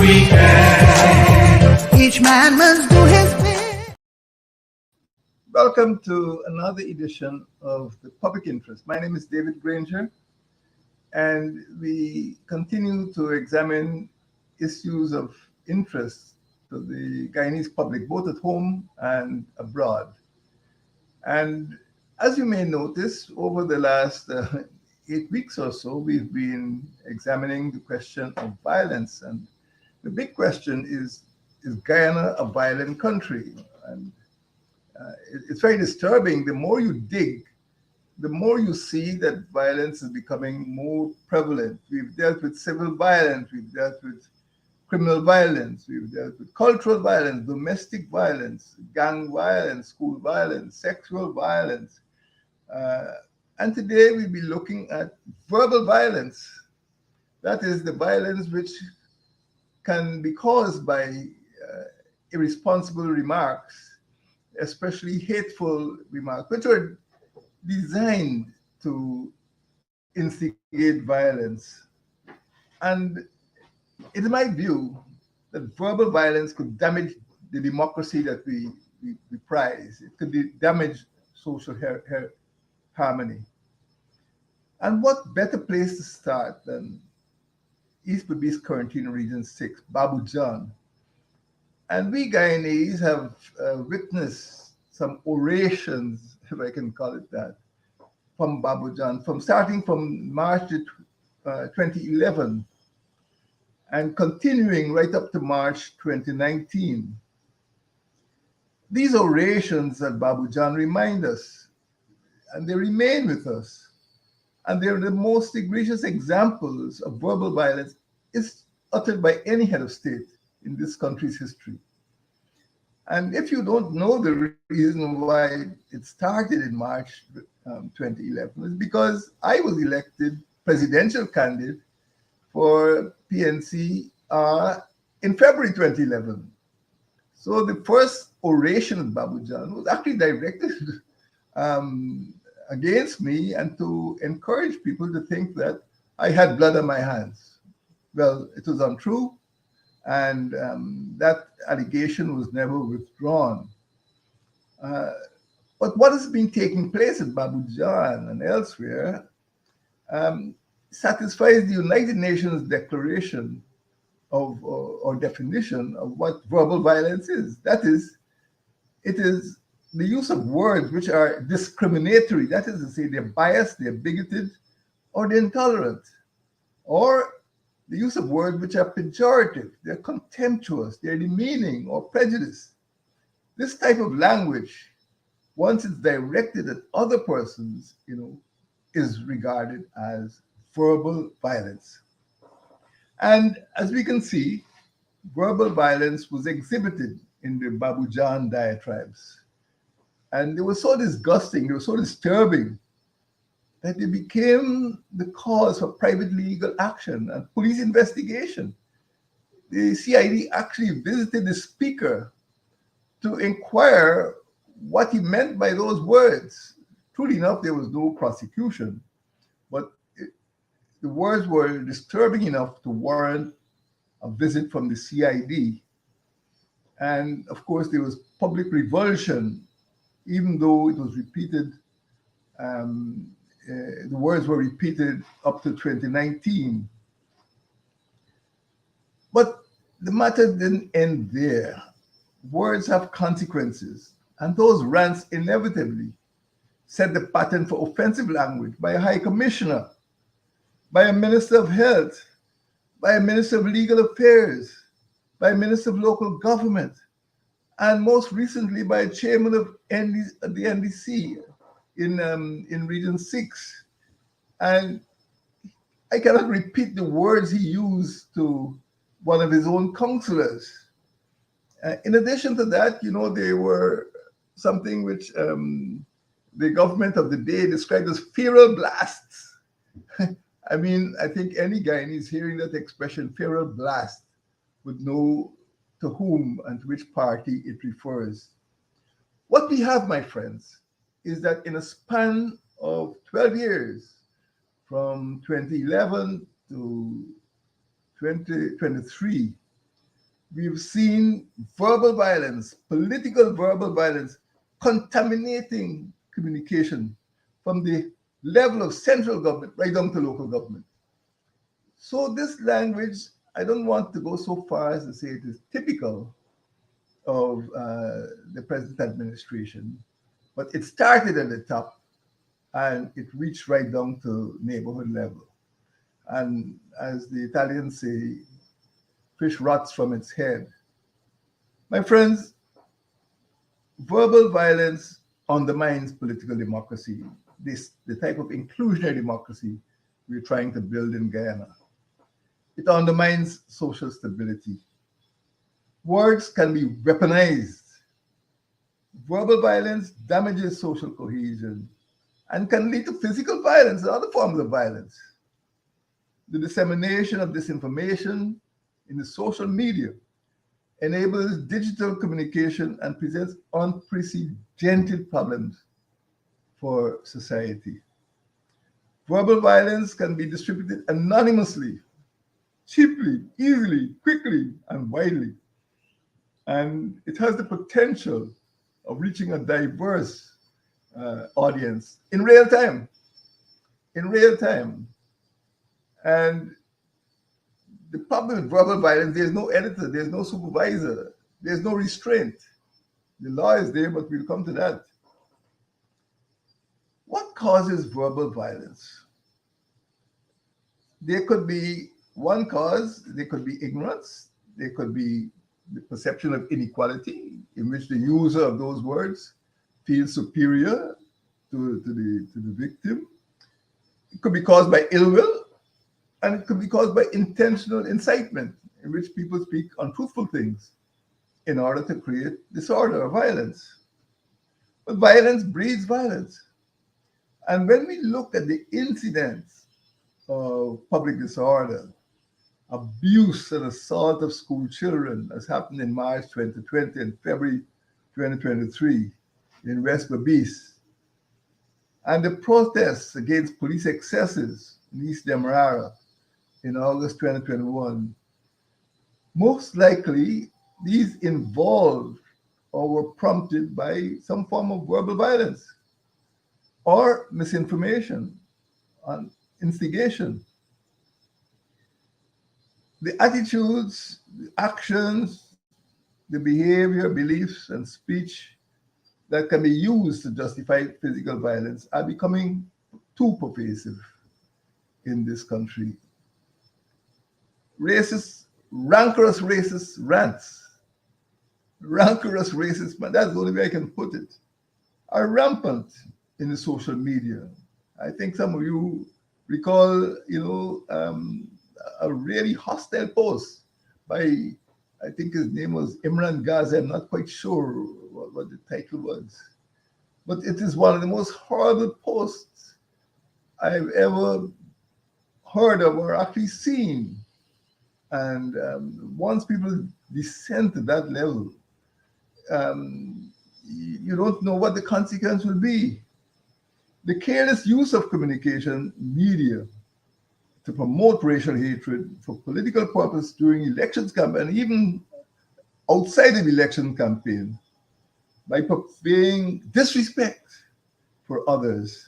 we can. Each man must do his bit. Welcome to another edition of the Public Interest. My name is David Granger, and we continue to examine issues of interest to the Guyanese public, both at home and abroad. And as you may notice, over the last 8 weeks or so, we've been examining the question of violence. And the big question is Guyana a violent country? And it's very disturbing. The more you dig, the more you see that violence is becoming more prevalent. We've dealt with civil violence, we've dealt with criminal violence, we've dealt with cultural violence, domestic violence, gang violence, school violence, sexual violence. And today we'll be looking at verbal violence. That is the violence which can be caused by irresponsible remarks, especially hateful remarks, which are designed to instigate violence. And it is my view that verbal violence could damage the democracy that we prize. It could damage social harmony. And what better place to start than East Berbice Quarantine Region 6, Babu John. And we Guyanese have witnessed some orations, if I can call it that, from Babu John, starting from March 2011 and continuing right up to March 2019. These orations at Babu John remind us, and they remain with us, and they're the most egregious examples of verbal violence is uttered by any head of state in this country's history. And if you don't know the reason why it started in March 2011, it's because I was elected presidential candidate for PNC in February 2011. So the first oration of Babu John was actually directed against me and to encourage people to think that I had blood on my hands. Well, it was untrue, and that allegation was never withdrawn. But what has been taking place at Babu John and elsewhere satisfies the United Nations declaration of or definition of what verbal violence is. That is, it is the use of words which are discriminatory, that is to say, they're biased, they're bigoted, or they're intolerant, or the use of words which are pejorative, they're contemptuous, they're demeaning or prejudiced. This type of language, once it's directed at other persons, is regarded as verbal violence. And as we can see, verbal violence was exhibited in the Babu John diatribes. And they were so disgusting, they were so disturbing, that they became the cause for private legal action and police investigation. The CID actually visited the speaker to inquire what he meant by those words. Truly enough, there was no prosecution, but the words were disturbing enough to warrant a visit from the CID. And of course, there was public revulsion, even though it was repeated, the words were repeated up to 2019. But the matter didn't end there. Words have consequences, and those rants inevitably set the pattern for offensive language by a high commissioner, by a minister of health, by a minister of legal affairs, by a minister of local government, and most recently by a chairman of the NDC in Region 6. And I cannot repeat the words he used to one of his own councillors. In addition to that, they were something which the government of the day described as feral blasts. I mean, I think any Guyanese hearing that expression, feral blast, would know to whom and to which party it refers. What we have, my friends, is that in a span of 12 years, from 2011 to 2023, We've seen verbal violence, political verbal violence, contaminating communication from the level of central government right down to local government. So this language, I don't want to go so far as to say it is typical of the present administration, but it started at the top and it reached right down to neighborhood level. And as the Italians say, fish rots from its head. My friends, verbal violence undermines political democracy, the type of inclusionary democracy we're trying to build in Guyana. It undermines social stability. Words can be weaponized. Verbal violence damages social cohesion and can lead to physical violence and other forms of violence. The dissemination of disinformation in the social media enables digital communication and presents unprecedented problems for society. Verbal violence can be distributed anonymously, cheaply, easily, quickly, and widely. And it has the potential of reaching a diverse audience in real time, in real time. And the problem with verbal violence, there's no editor, there's no supervisor, there's no restraint. The law is there, but we'll come to that. What causes verbal violence? There could be one cause, there could be ignorance, there could be the perception of inequality in which the user of those words feels superior to the victim. It could be caused by ill will, and it could be caused by intentional incitement in which people speak untruthful things in order to create disorder or violence. But violence breeds violence. And when we look at the incidents of public disorder, abuse and assault of school children, as happened in March 2020 and February 2023 in West Berbice, and the protests against police excesses in East Demerara in August 2021, most likely these involved or were prompted by some form of verbal violence or misinformation and instigation. The attitudes, the actions, the behavior, beliefs, and speech that can be used to justify physical violence are becoming too pervasive in this country. Racist, rancorous racist rants, rancorous racist, but that's the only way I can put it, are rampant in the social media. I think some of you recall, a really hostile post by, I think his name was Imran Ghazi. I'm not quite sure what the title was, but it is one of the most horrible posts I've ever heard of or actually seen. And once people descend to that level, you don't know what the consequence will be. The careless use of communication media to promote racial hatred for political purpose during elections campaign, and even outside of election campaign, by purveying disrespect for others,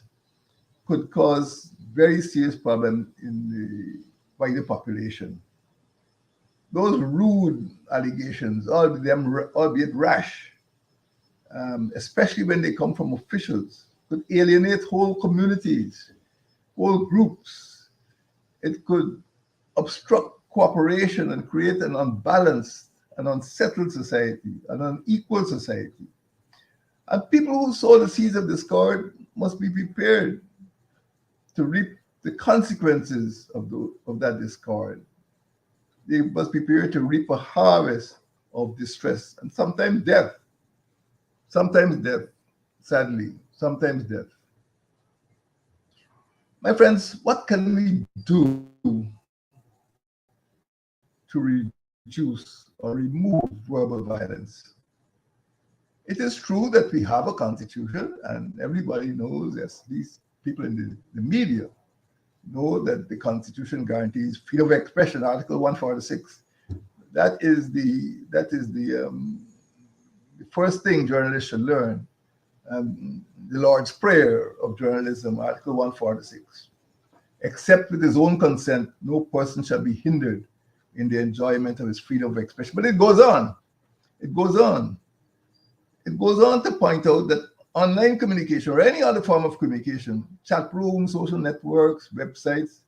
could cause very serious problems in the wider population. Those rude allegations, albeit rash, especially when they come from officials, could alienate whole communities, whole groups. It could obstruct cooperation and create an unbalanced and unsettled society, an unequal society. And people who sow the seeds of discord must be prepared to reap the consequences of that discord. They must be prepared to reap a harvest of distress and sometimes death. Sometimes death, sadly, sometimes death. My friends, what can we do to reduce or remove verbal violence? It is true that we have a constitution, and everybody knows, as these people in the media know, that the constitution guarantees freedom of expression, Article 146. the first thing journalists should learn. The Lord's Prayer of journalism, Article 146. Except with his own consent, no person shall be hindered in the enjoyment of his freedom of expression. But it goes on. It goes on. It goes on to point out that online communication or any other form of communication, chat rooms, social networks, websites,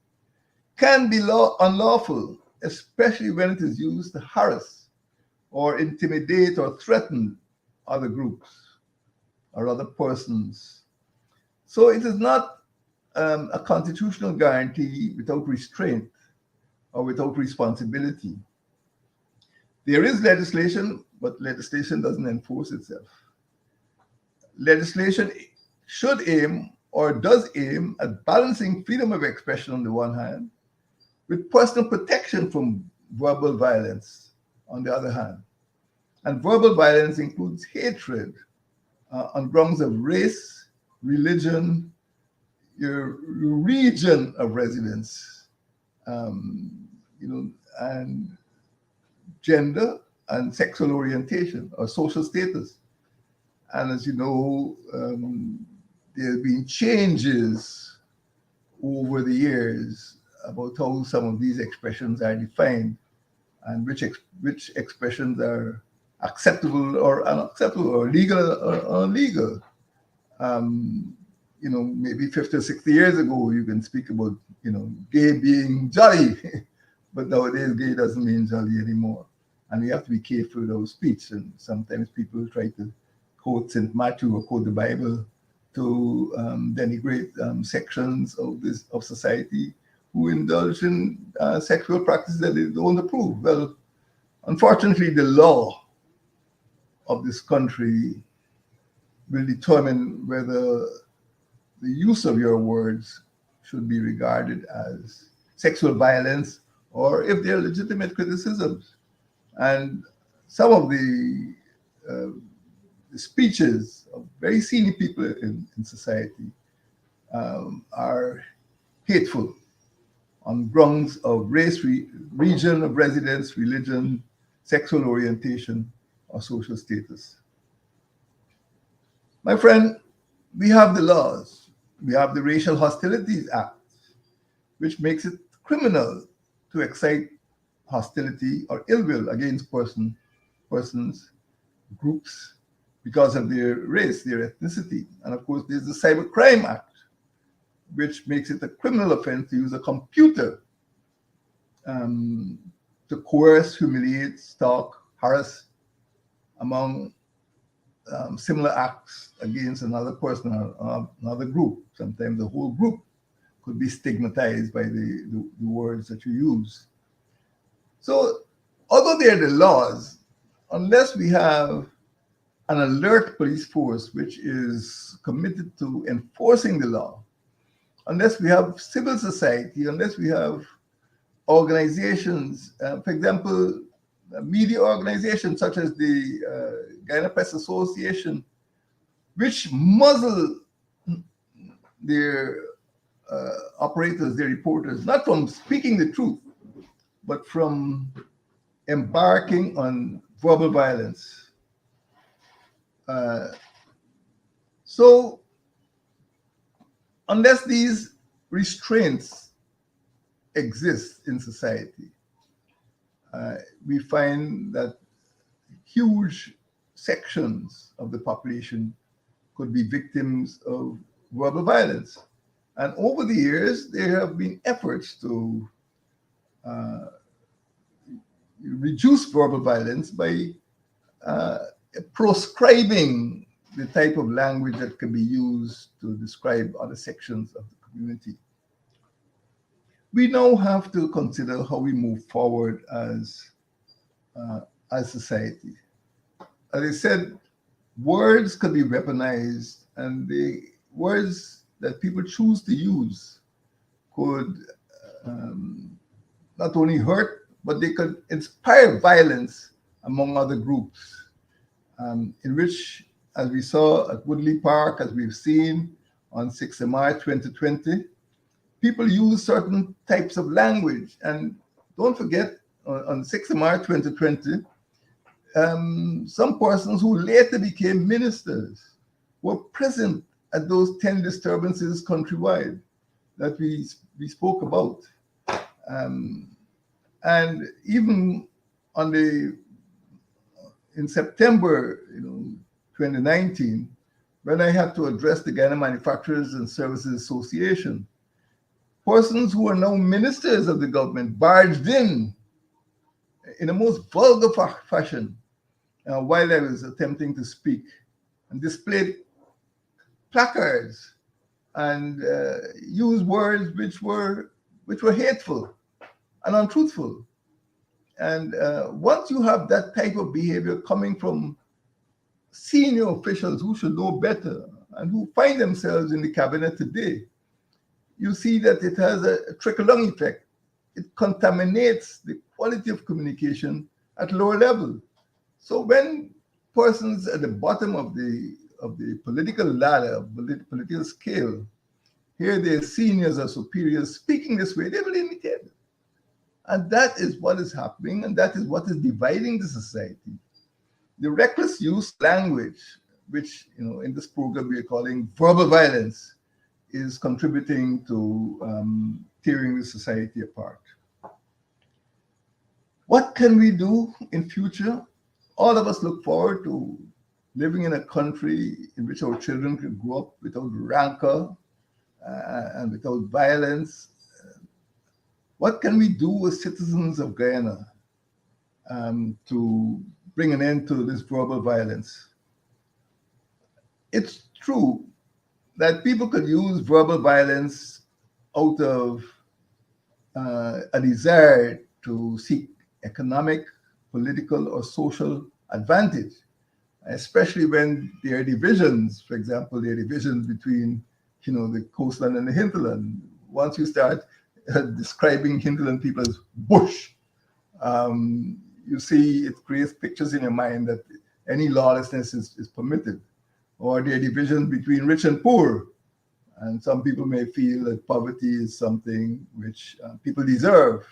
can be unlawful, especially when it is used to harass or intimidate or threaten other groups or other persons. So it is not a constitutional guarantee without restraint or without responsibility. There is legislation, but legislation doesn't enforce itself. Legislation should aim or does aim at balancing freedom of expression on the one hand with personal protection from verbal violence on the other hand. And verbal violence includes hatred on grounds of race, religion, your region of residence, and gender and sexual orientation or social status. And as you know, there have been changes over the years about how some of these expressions are defined and which expressions are acceptable or unacceptable or legal or illegal. Maybe 50 or 60 years ago, you can speak about, gay being jolly, but nowadays gay doesn't mean jolly anymore. And we have to be careful with our speech. And sometimes people try to quote St. Matthew or quote the Bible to denigrate sections of society who indulge in sexual practices that they don't approve. Well, unfortunately, the law of this country will determine whether the use of your words should be regarded as sexual violence or if they're legitimate criticisms. And some of the speeches of very senior people in society are hateful on grounds of race, region of residence, religion, sexual orientation, or social status. My friend, we have the laws. We have the Racial Hostilities Act, which makes it criminal to excite hostility or ill will against persons, groups, because of their race, their ethnicity. And of course, there's the Cybercrime Act, which makes it a criminal offense to use a computer to coerce, humiliate, stalk, harass, among similar acts against another person or another group. Sometimes the whole group could be stigmatized by the words that you use. So, although they are the laws, unless we have an alert police force which is committed to enforcing the law, unless we have civil society, unless we have organizations, for example, media organizations such as the Guyana Press Association, which muzzle their operators, their reporters, not from speaking the truth, but from embarking on verbal violence. So, unless these restraints exist in society, we find that huge sections of the population could be victims of verbal violence. And over the years, there have been efforts to reduce verbal violence by proscribing the type of language that can be used to describe other sections of the community. We now have to consider how we move forward as society. As I said, words could be weaponized, and the words that people choose to use could not only hurt, but they could inspire violence among other groups, in which, as we saw at Woodley Park, as we've seen on 6th of March 2020, people use certain types of language. And don't forget, on 6th of March 2020, some persons who later became ministers were present at those 10 disturbances countrywide that we spoke about. And even in September 2019, when I had to address the Ghana Manufacturers and Services Association, persons who are now ministers of the government barged in a most vulgar fashion while I was attempting to speak, and displayed placards and used words which were hateful and untruthful. And once you have that type of behavior coming from senior officials who should know better and who find themselves in the cabinet today, you see that it has a trickle-down effect. It contaminates the quality of communication at lower level. So when persons at the bottom of the political ladder, political scale, hear their seniors or superiors speaking this way, they will imitate it. And that is what is happening, and that is what is dividing the society. The reckless use language, which in this program we are calling verbal violence, is contributing to tearing the society apart. What can we do in future? All of us look forward to living in a country in which our children can grow up without rancor and without violence. What can we do as citizens of Guyana to bring an end to this verbal violence? It's true that people could use verbal violence out of a desire to seek economic, political, or social advantage, especially when there are divisions. For example, there are divisions between the coastland and the hinterland. Once you start describing hinterland people as bush, you see it creates pictures in your mind that any lawlessness is permitted. Or there are divisions between rich and poor. And some people may feel that poverty is something which people deserve.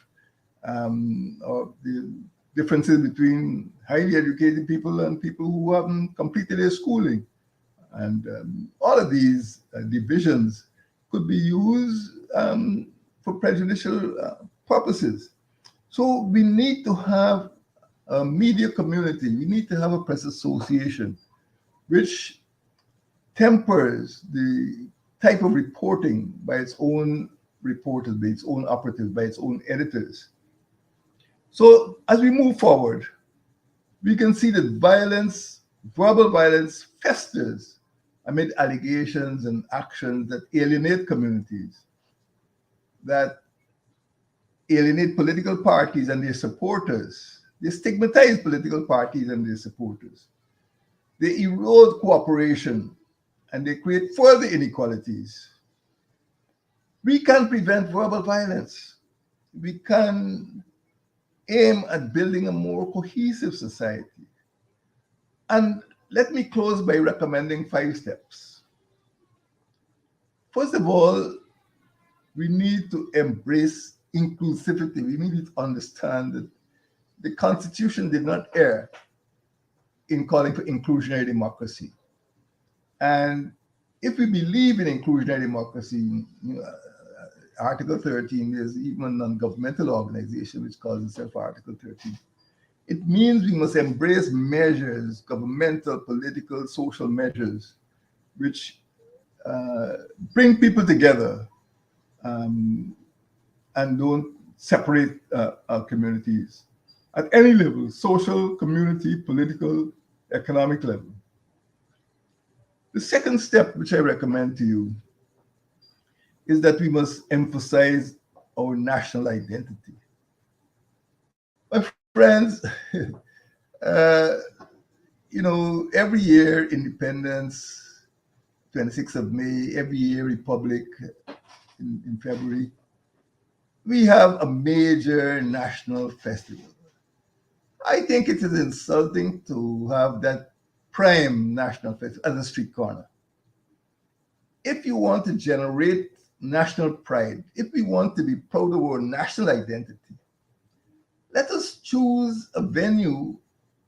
Or the differences between highly educated people and people who haven't completed their schooling. And all of these divisions could be used for prejudicial purposes. So we need to have a media community. We need to have a press association which tempers the type of reporting by its own reporters, by its own operatives, by its own editors. So as we move forward, we can see that violence, verbal violence, festers amid allegations and actions that alienate communities, that alienate political parties and their supporters. They stigmatize political parties and their supporters. They erode cooperation and they create further inequalities. We can prevent verbal violence. We can aim at building a more cohesive society. And let me close by recommending 5 steps. First of all, we need to embrace inclusivity. We need to understand that the Constitution did not err in calling for inclusionary democracy. And if we believe in inclusionary democracy, Article 13, there's even a non-governmental organization which calls itself Article 13. It means we must embrace measures, governmental, political, social measures, which bring people together and don't separate our communities at any level, social, community, political, economic level. The second step, which I recommend to you, is that we must emphasize our national identity. My friends, every year, Independence, 26th of May, every year, Republic in February, we have a major national festival. I think it is insulting to have that prime national festival as a street corner. If you want to generate national pride, if we want to be proud of our national identity, let us choose a venue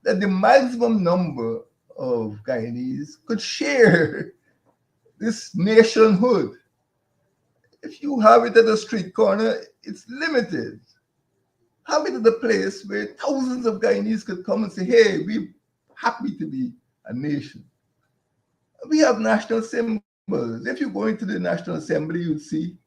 that the maximum number of Guyanese could share this nationhood. If you have it at a street corner, it's limited. Have it at a place where thousands of Guyanese could come and say, hey, we're happy to be a nation. We have national symbols. If you go into the National Assembly, you'll see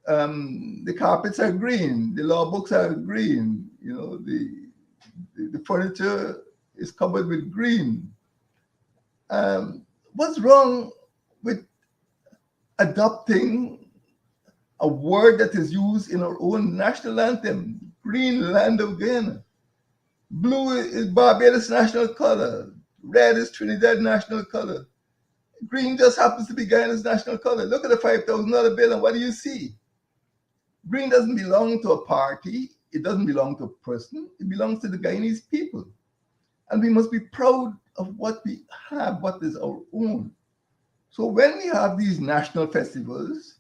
the carpets are green, the law books are green, you know, the furniture is covered with green. What's wrong with adopting a word that is used in our own national anthem, green land of Guyana? Blue is Barbados national color. Red is Trinidad national color. Green just happens to be Guyana's national color. Look at the $5,000 bill and what do you see? Green doesn't belong to a party. It doesn't belong to a person. It belongs to the Guyanese people. And we must be proud of what we have, what is our own. So when we have these national festivals,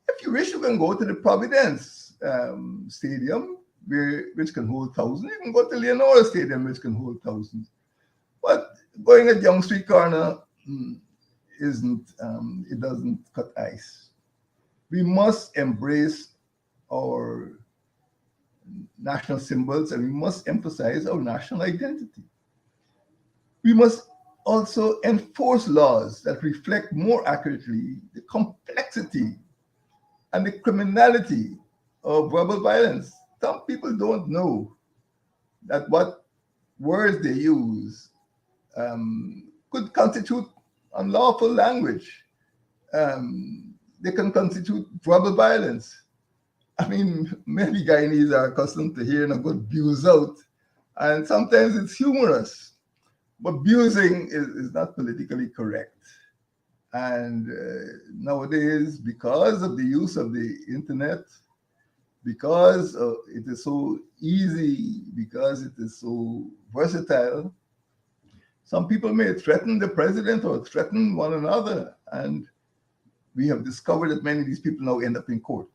if you wish, you can go to the Providence Stadium, which can hold thousands. You can go to Leonora Stadium, which can hold thousands. But going at Young Street Corner it doesn't cut ice. We must embrace our national symbols and we must emphasize our national identity. We must also enforce laws that reflect more accurately the complexity and the criminality of verbal violence. Some people don't know that what words they use could constitute unlawful language. They can constitute verbal violence. I mean, many Guyanese are accustomed to hearing a good abuse out, and sometimes it's humorous, but abusing is not politically correct. And nowadays, because of the use of the internet, because it is so easy, because it is so versatile, some people may threaten the president or threaten one another. And we have discovered that many of these people now end up in court.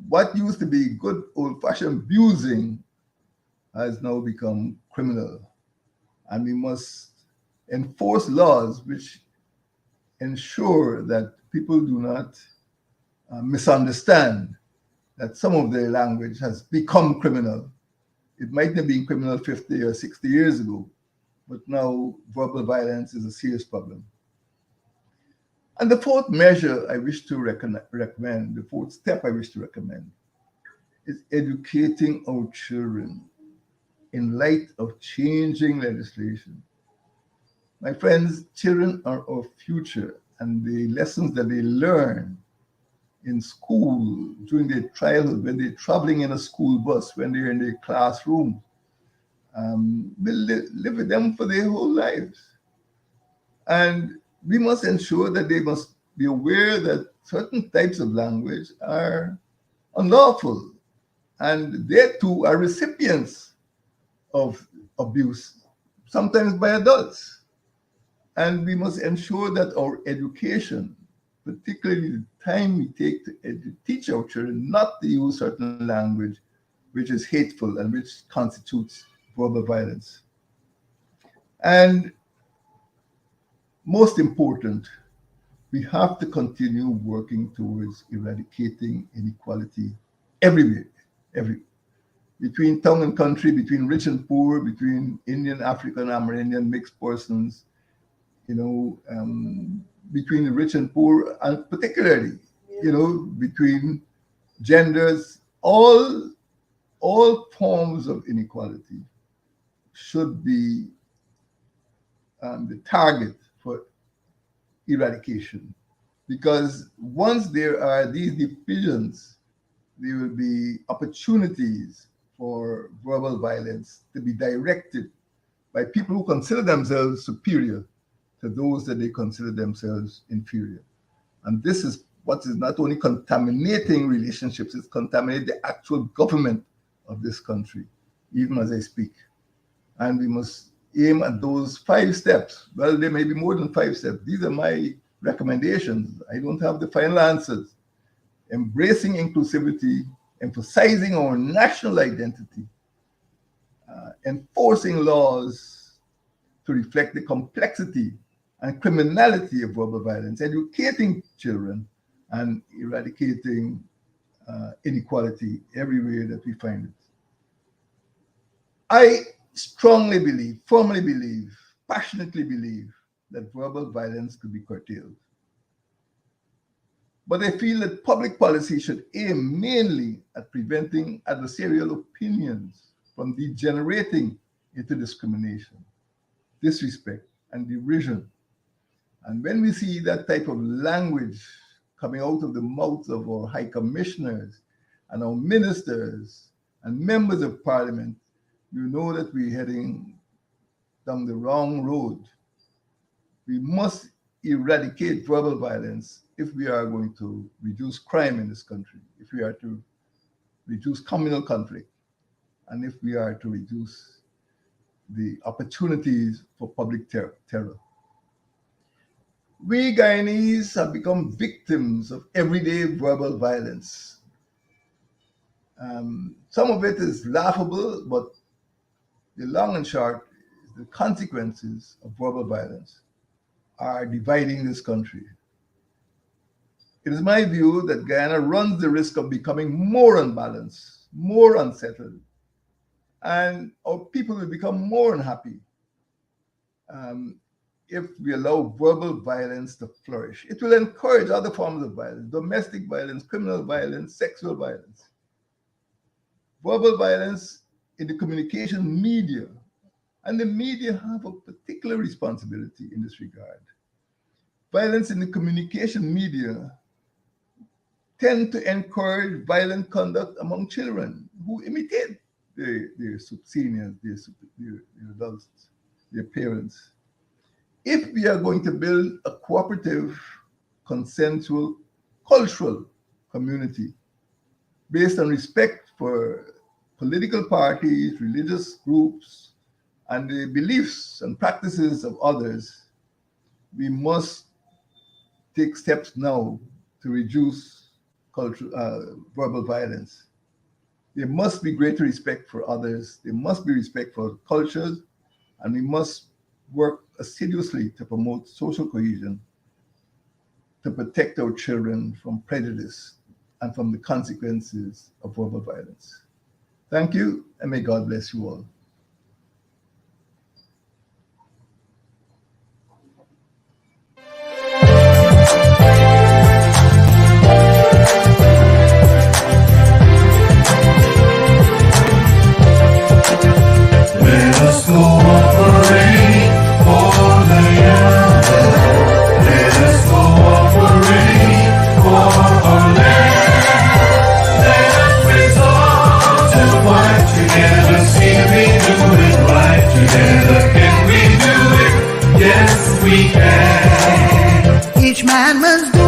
What used to be good old-fashioned abusing has now become criminal. And we must enforce laws which ensure that people do not misunderstand that some of their language has become criminal. It might have been criminal 50 or 60 years ago, but now verbal violence is a serious problem. And the fourth measure I wish to recommend, the fourth step I wish to recommend, is educating our children in light of changing legislation. My friends, children are our future, and the lessons that they learn in school, during their childhood, when they're traveling in a school bus, when they're in their classroom, will live with them for their whole lives. And we must ensure that they must be aware that certain types of language are unlawful, and they too are recipients of abuse, sometimes by adults. And we must ensure that our education, particularly the time we take to teach our children not to use certain language which is hateful and which constitutes verbal violence. And most important, we have to continue working towards eradicating inequality everywhere, between town and country, between rich and poor, between Indian, African, Amerindian, mixed persons, between the rich and poor, and particularly, between genders. All forms of inequality should be the target for eradication. Because once there are these divisions, there will be opportunities for verbal violence to be directed by people who consider themselves superior to those that they consider themselves inferior. And this is what is not only contaminating relationships, it's contaminating the actual government of this country, even as I speak. And we must aim at those 5 steps. Well, there may be more than 5 steps. These are my recommendations. I don't have the final answers. Embracing inclusivity, emphasizing our national identity, enforcing laws to reflect the complexity and criminality of verbal violence, educating children, and eradicating inequality everywhere that we find it. I strongly believe, firmly believe, passionately believe that verbal violence could be curtailed. But I feel that public policy should aim mainly at preventing adversarial opinions from degenerating into discrimination, disrespect, and derision. And when we see that type of language coming out of the mouths of our high commissioners and our ministers and members of parliament, you know that we're heading down the wrong road. We must eradicate verbal violence if we are going to reduce crime in this country, if we are to reduce communal conflict, and if we are to reduce the opportunities for public terror. We Guyanese have become victims of everyday verbal violence. Some of it is laughable, but the long and short, the consequences of verbal violence are dividing this country. It is my view that Guyana runs the risk of becoming more unbalanced, more unsettled, and our people will become more unhappy if we allow verbal violence to flourish. It will encourage other forms of violence, domestic violence, criminal violence, sexual violence. Verbal violence in the communication media, and the media have a particular responsibility in this regard. Violence in the communication media tend to encourage violent conduct among children who imitate their seniors, their adults, their parents. If we are going to build a cooperative, consensual, cultural community based on respect for political parties, religious groups, and the beliefs and practices of others, we must take steps now to reduce verbal violence. There must be greater respect for others. There must be respect for cultures, and we must work assiduously to promote social cohesion, to protect our children from prejudice and from the consequences of verbal violence. Thank you, and may God bless you all. Let us cooperate for the young. Let us cooperate for our land. Let us resolve to fight together. See we do it right together. Can we do it? Yes, we can. Each man must do